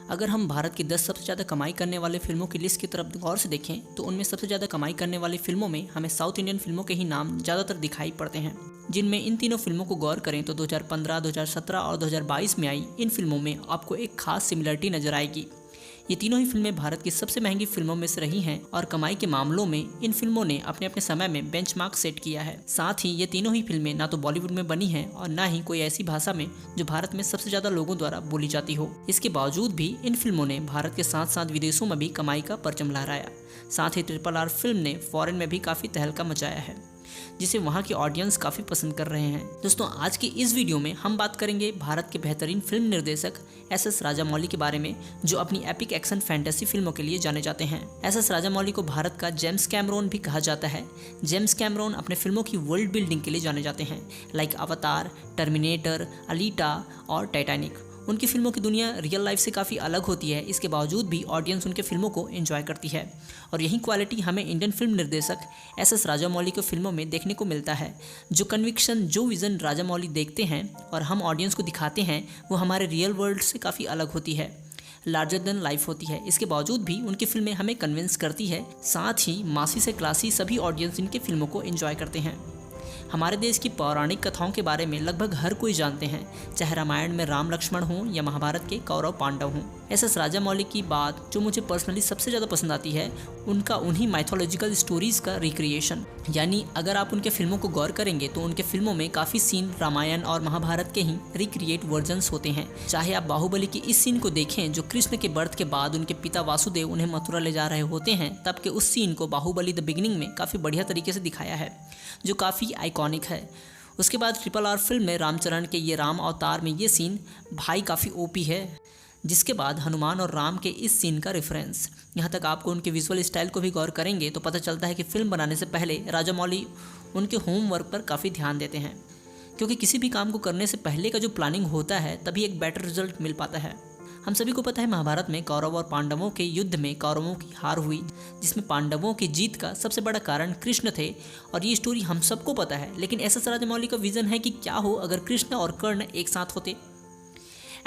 अगर हम भारत की 10 सबसे ज़्यादा कमाई करने वाले फिल्मों की लिस्ट की तरफ गौर से देखें तो उनमें सबसे ज़्यादा कमाई करने वाली फिल्मों में हमें साउथ इंडियन फिल्मों के ही नाम ज़्यादातर दिखाई पड़ते हैं। जिनमें इन तीनों फिल्मों को गौर करें तो 2015, 2017 और 2022 में आई इन फिल्मों में आपको एक खास सिमिलरिटी नजर आएगी। ये तीनों ही फिल्में भारत की सबसे महंगी फिल्मों में से रही हैं और कमाई के मामलों में इन फिल्मों ने अपने अपने समय में बेंचमार्क सेट किया है। साथ ही ये तीनों ही फिल्में ना तो बॉलीवुड में बनी हैं और ना ही कोई ऐसी भाषा में जो भारत में सबसे ज्यादा लोगों द्वारा बोली जाती हो। इसके बावजूद भी इन फिल्मों ने भारत के साथ साथ विदेशों में भी कमाई का परचम लहराया। साथ ही RRR फिल्म ने फॉरेन में भी काफी तहलका मचाया है, जिसे वहाँ की ऑडियंस काफ़ी पसंद कर रहे हैं। दोस्तों, आज की इस वीडियो में हम बात करेंगे भारत के बेहतरीन फिल्म निर्देशक SS राजामौली के बारे में, जो अपनी एपिक एक्शन फैंटेसी फिल्मों के लिए जाने जाते हैं। SS राजामौली को भारत का जेम्स कैमरॉन भी कहा जाता है। जेम्स कैमरॉन अपने फिल्मों की वर्ल्ड बिल्डिंग के लिए जाने जाते हैं, लाइक अवतार, टर्मिनेटर, अलीटा और टाइटैनिक। उनकी फिल्मों की दुनिया रियल लाइफ से काफ़ी अलग होती है, इसके बावजूद भी ऑडियंस उनके फिल्मों को एंजॉय करती है। और यही क्वालिटी हमें इंडियन फिल्म निर्देशक SS राजामौली के फिल्मों में देखने को मिलता है। जो कन्विक्शन, जो विज़न राजामौली देखते हैं और हम ऑडियंस को दिखाते हैं, वो हमारे रियल वर्ल्ड से काफ़ी अलग होती है, लार्जर देन लाइफ होती है। इसके बावजूद भी उनकी फिल्में हमें कन्विंस करती है। साथ ही मासी से क्लासी सभी ऑडियंस इनके फिल्मों को एंजॉय करते हैं। हमारे देश की पौराणिक कथाओं के बारे में लगभग हर कोई जानते हैं, चाहे रामायण में राम लक्ष्मण हों या महाभारत के कौरव पांडव हों। SS राजामौली की बात जो मुझे पर्सनली सबसे ज़्यादा पसंद आती है, उनका उन्हीं माइथोलॉजिकल स्टोरीज़ का रिक्रिएशन। यानी अगर आप उनके फिल्मों को गौर करेंगे तो उनके फिल्मों में काफ़ी सीन रामायण और महाभारत के ही रिक्रिएट वर्जन्स होते हैं। चाहे आप बाहुबली की इस सीन को देखें जो कृष्ण के बर्थ के बाद उनके पिता वासुदेव उन्हें मथुरा ले जा रहे होते हैं, तब के उस सीन को बाहुबली द बिगिनिंग में काफ़ी बढ़िया तरीके से दिखाया है, जो काफ़ी आइकॉनिक है। उसके बाद RRR फिल्म में रामचरण के ये राम अवतार में ये सीन भाई काफ़ी OP है। जिसके बाद हनुमान और राम के इस सीन का रेफरेंस, यहाँ तक आपको उनके विजुअल स्टाइल को भी गौर करेंगे तो पता चलता है कि फिल्म बनाने से पहले राजामौली उनके होमवर्क पर काफ़ी ध्यान देते हैं, क्योंकि किसी भी काम को करने से पहले का जो प्लानिंग होता है तभी एक बेटर रिजल्ट मिल पाता है। हम सभी को पता है महाभारत में कौरव और पांडवों के युद्ध में कौरवों की हार हुई, जिसमें पांडवों की जीत का सबसे बड़ा कारण कृष्ण थे। और ये स्टोरी हम सबको पता है, लेकिन SS राजामौली का विजन है कि क्या हो अगर कृष्ण और कर्ण एक साथ होते।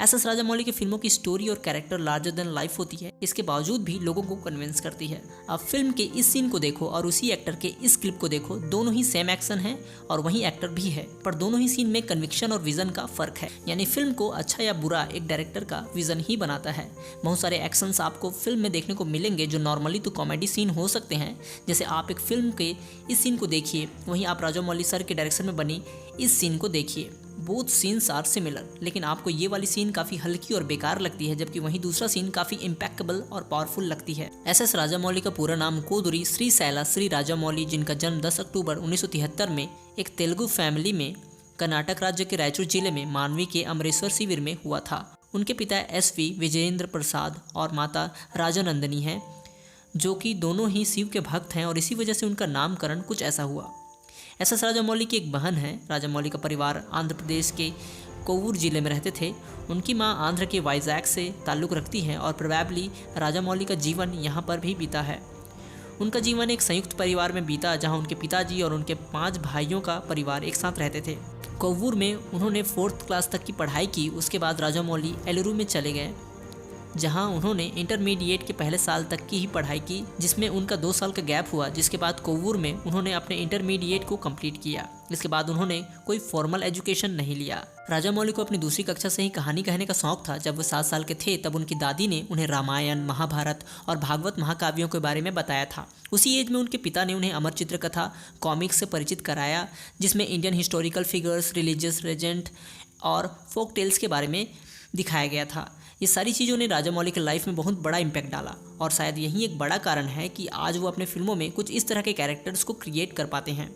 SS राजामौली की फिल्मों की स्टोरी और कैरेक्टर लार्जर देन लाइफ होती है, इसके बावजूद भी लोगों को कन्विंस करती है। अब फिल्म के इस सीन को देखो और उसी एक्टर के इस क्लिप को देखो, दोनों ही सेम एक्शन है और वही एक्टर भी है, पर दोनों ही सीन में कन्विक्शन और विजन का फर्क है। यानी फिल्म को अच्छा या बुरा एक डायरेक्टर का विजन ही बनाता है। बहुत सारे एक्शंस आपको फिल्म में देखने को मिलेंगे जो नॉर्मली तो कॉमेडी सीन हो सकते हैं। जैसे आप एक फिल्म के इस सीन को देखिए, वहीं आप राजामौली सर के डायरेक्शन में बनी इस सीन को देखिए, बोथ सीन्स आर सिमिलर, लेकिन आपको ये वाली सीन काफ़ी हल्की और बेकार लगती है, जबकि वहीं दूसरा सीन काफ़ी इम्पैक्टेबल और पावरफुल लगती है। SS राजामौली का पूरा नाम कोदुरी श्री शैला श्री राजामौली, जिनका जन्म 10 अक्टूबर 1973 में एक तेलुगु फैमिली में कर्नाटक राज्य के रायचूर जिले में मानवी के अमरेश्वर शिविर में हुआ था। उनके पिता SV विजयेंद्र प्रसाद और माता राजानंदनी हैं, जो कि दोनों ही शिव के भक्त हैं और इसी वजह से उनका नामकरण कुछ ऐसा हुआ। SS राजामौली की एक बहन है। राजामौली का परिवार आंध्र प्रदेश के कोवूर जिले में रहते थे। उनकी मां आंध्र के वाइजैक से ताल्लुक़ रखती हैं और प्रोबेबली राजामौली का जीवन यहाँ पर भी बीता है। उनका जीवन एक संयुक्त परिवार में बीता, जहाँ उनके पिताजी और उनके 5 भाइयों का परिवार एक साथ रहते थे। कोवूर में उन्होंने 4th क्लास तक की पढ़ाई की। उसके बाद राजामौली एलुरु में चले गए, जहां उन्होंने इंटरमीडिएट के पहले साल तक की ही पढ़ाई की, जिसमें उनका 2 साल का गैप हुआ। जिसके बाद कोवूर में उन्होंने अपने इंटरमीडिएट को कंप्लीट किया। इसके बाद उन्होंने कोई फॉर्मल एजुकेशन नहीं लिया। राजामौली को अपनी दूसरी कक्षा से ही कहानी कहने का शौक था। जब वो 7 साल के थे तब उनकी दादी ने उन्हें रामायण, महाभारत और भागवत महाकाव्यों के बारे में बताया था। उसी एज में उनके पिता ने उन्हें अमर चित्रकथा कॉमिक्स से परिचित कराया, जिसमें Indian historical figures, religious legend और फोक टेल्स के बारे में दिखाया गया था। ये सारी चीज़ों ने राजामौली के लाइफ में बहुत बड़ा इम्पैक्ट डाला और शायद यही एक बड़ा कारण है कि आज वो अपने फिल्मों में कुछ इस तरह के कैरेक्टर्स को क्रिएट कर पाते हैं।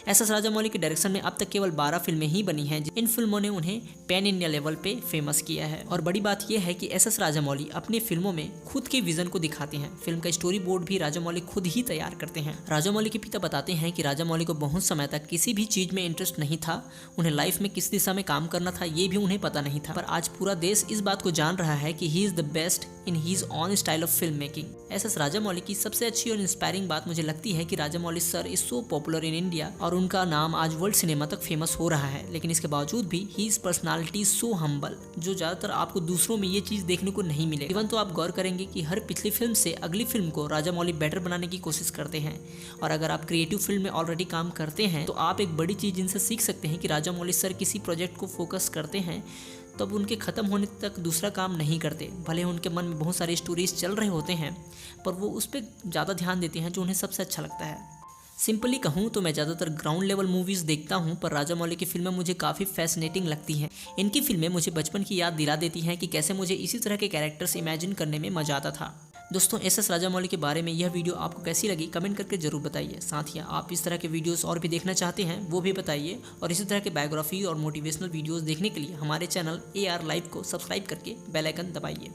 SS राजामौली के डायरेक्शन में अब तक केवल 12 फिल्में ही बनी हैं। इन फिल्मों ने उन्हें पैन इंडिया लेवल पे फेमस किया है। और बड़ी बात यह है कि SS राजामौली अपनी फिल्मों में खुद के विजन को दिखाते हैं। फिल्म का स्टोरी बोर्ड भी राजामौली खुद ही तैयार करते हैं। राजामौली के पिता बताते हैं कि राजामौली को बहुत समय तक किसी भी चीज़ में इंटरेस्ट नहीं था। उन्हें लाइफ में किस दिशा में काम करना था ये भी उन्हें पता नहीं था, पर आज पूरा देश इस बात को जान रहा है कि he is the best in his own style of film making. SS Rajamouli की सबसे अच्छी और इंस्पायरिंग बात मुझे लगती है कि Rajamouli sir is so popular in India और और उनका नाम आज वर्ल्ड सिनेमा तक फेमस हो रहा है। लेकिन इसके बावजूद भी he is personality so humble, जो ज़्यादातर आपको दूसरों में ये चीज़ देखने को नहीं मिलेगी। इवन तो आप गौर करेंगे कि हर पिछली फिल्म से अगली फिल्म को राजामौली बेटर बनाने की कोशिश करते हैं। और अगर आप क्रिएटिव फील्ड में ऑलरेडी काम करते हैं तो आप एक बड़ी चीज़ इनसे सीख सकते हैं कि राजामौली सर किसी प्रोजेक्ट को फोकस करते हैं तब उनके ख़त्म होने तक दूसरा काम नहीं करते। भले उनके मन में बहुत सारे स्टोरीज चल रहे होते हैं पर वो उस पर ज़्यादा ध्यान देते हैं जो उन्हें सबसे अच्छा लगता है। सिंपली कहूँ तो मैं ज़्यादातर ग्राउंड लेवल मूवीज़ देखता हूँ, पर राजामौली की फिल्में मुझे काफ़ी फैसिनेटिंग लगती हैं। इनकी फिल्में मुझे बचपन की याद दिला देती हैं कि कैसे मुझे इसी तरह के कैरेक्टर्स इमेजिन करने में मजा आता था। दोस्तों, एस राजामौली के बारे में यह वीडियो आपको कैसी लगी कमेंट करके जरूर बताइए। साथ ही आप इस तरह के वीडियोस और भी देखना चाहते हैं वो भी बताइए, और इसी तरह के बायोग्राफी और मोटिवेशनल वीडियोस देखने के लिए हमारे चैनल AR लाइव को सब्सक्राइब करके बेल आइकन दबाइए।